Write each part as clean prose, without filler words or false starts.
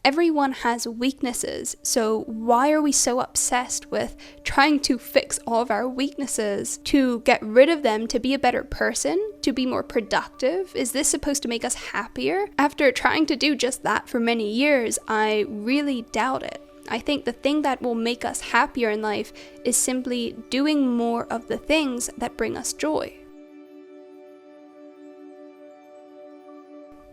Everyone has weaknesses, so why are we so obsessed with trying to fix all of our weaknesses, to get rid of them, to be a better person, to be more productive? Is this supposed to make us happier? After trying to do just that for many years, I really doubt it. I think the thing that will make us happier in life is simply doing more of the things that bring us joy.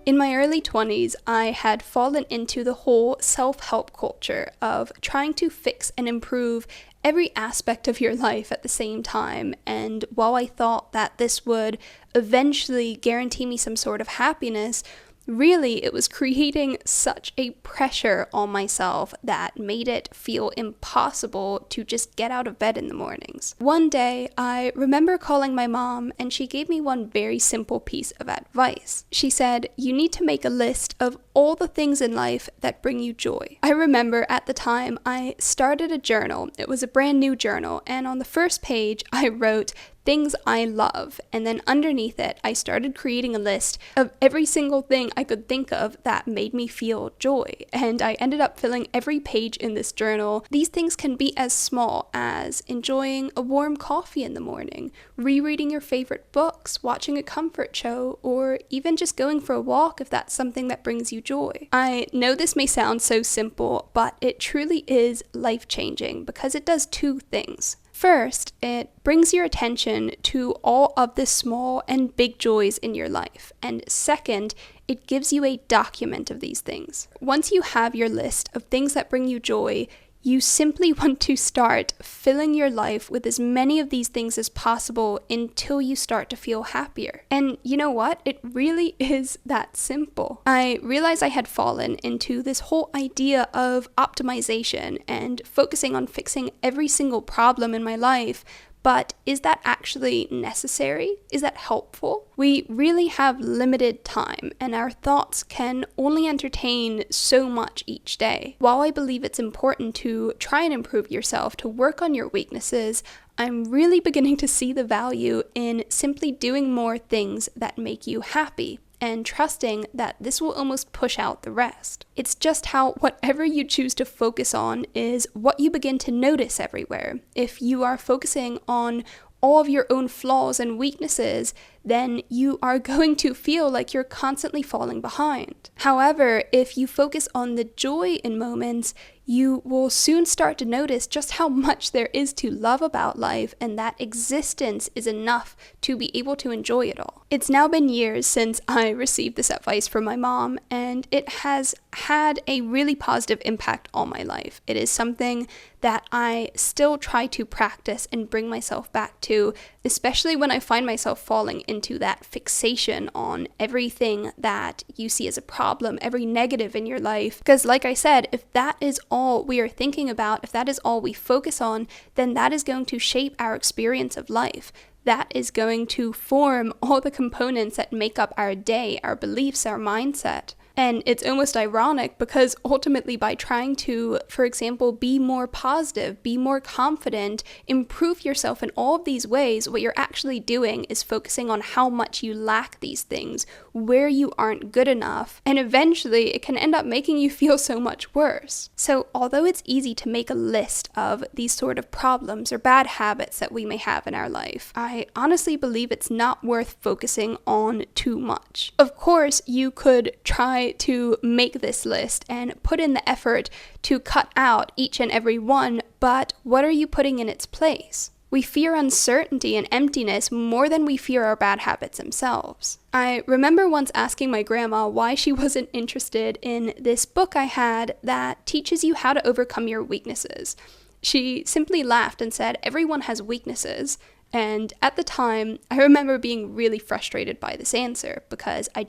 In my early 20s, I had fallen into the whole self-help culture of trying to fix and improve every aspect of your life at the same time, and while I thought that this would eventually guarantee me some sort of happiness, really, it was creating such a pressure on myself that made it feel impossible to just get out of bed in the mornings. One day, I remember calling my mom, and she gave me one very simple piece of advice. She said, "You need to make a list of all the things in life that bring you joy." I remember at the time, I started a journal. It was a brand new journal, and on the first page, I wrote things I love, and then underneath it, I started creating a list of every single thing I could think of that made me feel joy, and I ended up filling every page in this journal. These things can be as small as enjoying a warm coffee in the morning, rereading your favorite books, watching a comfort show, or even just going for a walk if that's something that brings you joy. I know this may sound so simple, but it truly is life-changing because it does two things. First, it brings your attention to all of the small and big joys in your life. And second, it gives you a document of these things. Once you have your list of things that bring you joy, you simply want to start filling your life with as many of these things as possible until you start to feel happier. And you know what? It really is that simple. I realized I had fallen into this whole idea of optimization and focusing on fixing every single problem in my life. But is that actually necessary? Is that helpful? We really have limited time, and our thoughts can only entertain so much each day. While I believe it's important to try and improve yourself, to work on your weaknesses, I'm really beginning to see the value in simply doing more things that make you happy, and trusting that this will almost push out the rest. It's just how whatever you choose to focus on is what you begin to notice everywhere. If you are focusing on all of your own flaws and weaknesses, then you are going to feel like you're constantly falling behind. However, if you focus on the joy in moments, you will soon start to notice just how much there is to love about life, and that existence is enough to be able to enjoy it all. It's now been years since I received this advice from my mom, and it has had a really positive impact on my life. It is something that I still try to practice and bring myself back to, especially when I find myself falling into that fixation on everything that you see as a problem, every negative in your life. Because like I said, if that is all we are thinking about, if that is all we focus on, then that is going to shape our experience of life. That is going to form all the components that make up our day, our beliefs, our mindset. And it's almost ironic because ultimately by trying to, for example, be more positive, be more confident, improve yourself in all of these ways, what you're actually doing is focusing on how much you lack these things, where you aren't good enough, and eventually it can end up making you feel so much worse. So although it's easy to make a list of these sort of problems or bad habits that we may have in our life, I honestly believe it's not worth focusing on too much. Of course, you could try to make this list and put in the effort to cut out each and every one, but what are you putting in its place? We fear uncertainty and emptiness more than we fear our bad habits themselves. I remember once asking my grandma why she wasn't interested in this book I had that teaches you how to overcome your weaknesses. She simply laughed and said, "Everyone has weaknesses." And at the time, I remember being really frustrated by this answer because I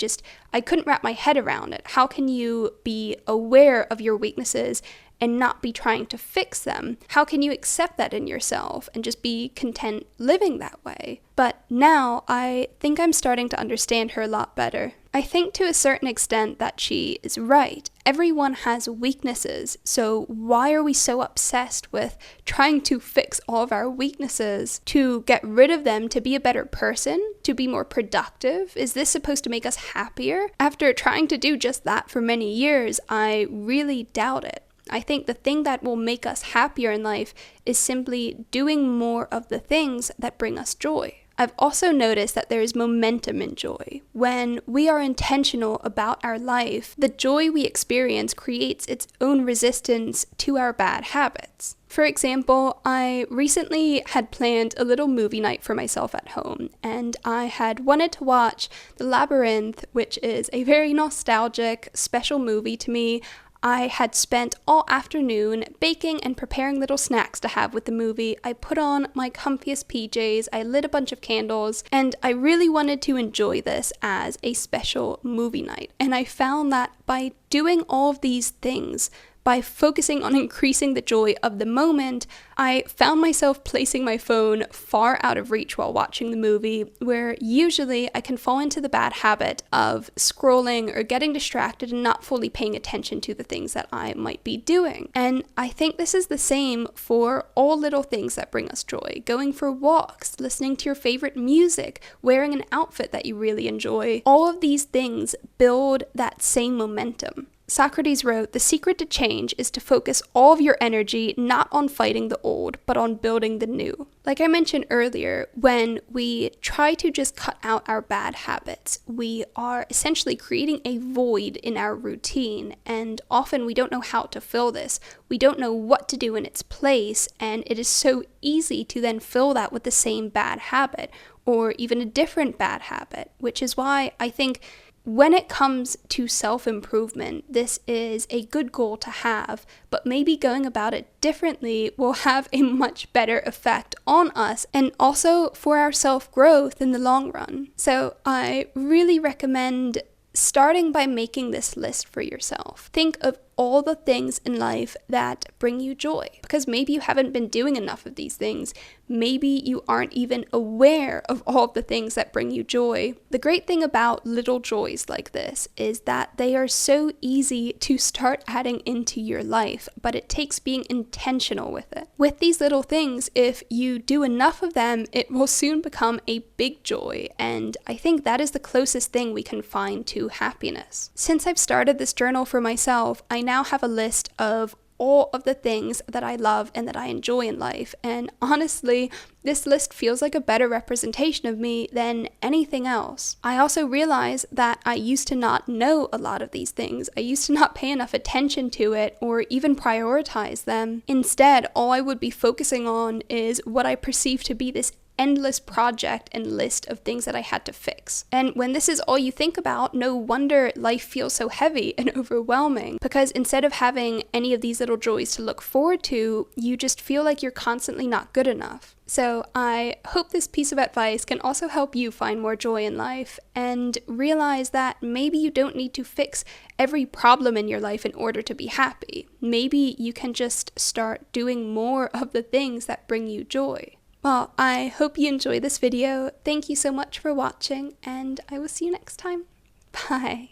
couldn't wrap my head around it. How can you be aware of your weaknesses and not be trying to fix them? How can you accept that in yourself and just be content living that way? But now I think I'm starting to understand her a lot better. I think to a certain extent that she is right. Everyone has weaknesses, so why are we so obsessed with trying to fix all of our weaknesses, to get rid of them, to be a better person, to be more productive? Is this supposed to make us happier? After trying to do just that for many years, I really doubt it. I think the thing that will make us happier in life is simply doing more of the things that bring us joy. I've also noticed that there is momentum in joy. When we are intentional about our life, the joy we experience creates its own resistance to our bad habits. For example, I recently had planned a little movie night for myself at home, and I had wanted to watch The Labyrinth, which is a very nostalgic, special movie to me. I had spent all afternoon baking and preparing little snacks to have with the movie. I put on my comfiest PJs, I lit a bunch of candles, and I really wanted to enjoy this as a special movie night. And I found that by doing all of these things, by focusing on increasing the joy of the moment, I found myself placing my phone far out of reach while watching the movie, where usually I can fall into the bad habit of scrolling or getting distracted and not fully paying attention to the things that I might be doing. And I think this is the same for all little things that bring us joy. Going for walks, listening to your favorite music, wearing an outfit that you really enjoy. All of these things build that same momentum. Socrates wrote, "The secret to change is to focus all of your energy not on fighting the old, but on building the new." Like I mentioned earlier, when we try to just cut out our bad habits, we are essentially creating a void in our routine, and often we don't know how to fill this. We don't know what to do in its place, and it is so easy to then fill that with the same bad habit, or even a different bad habit, which is why I think when it comes to self-improvement, this is a good goal to have, but maybe going about it differently will have a much better effect on us and also for our self-growth in the long run. So I really recommend starting by making this list for yourself. Think of all the things in life that bring you joy, because maybe you haven't been doing enough of these things. Maybe you aren't even aware of all of the things that bring you joy. The great thing about little joys like this is that they are so easy to start adding into your life, but it takes being intentional with it. With these little things, if you do enough of them, it will soon become a big joy, and I think that is the closest thing we can find to happiness. Since I've started this journal for myself, I now have a list of all of the things that I love and that I enjoy in life, and honestly, this list feels like a better representation of me than anything else. I also realize that I used to not know a lot of these things. I used to not pay enough attention to it or even prioritize them. Instead, all I would be focusing on is what I perceive to be this endless project and list of things that I had to fix. And when this is all you think about, no wonder life feels so heavy and overwhelming, because instead of having any of these little joys to look forward to, you just feel like you're constantly not good enough. So I hope this piece of advice can also help you find more joy in life and realize that maybe you don't need to fix every problem in your life in order to be happy. Maybe you can just start doing more of the things that bring you joy. Well, I hope you enjoyed this video. Thank you so much for watching, and I will see you next time. Bye.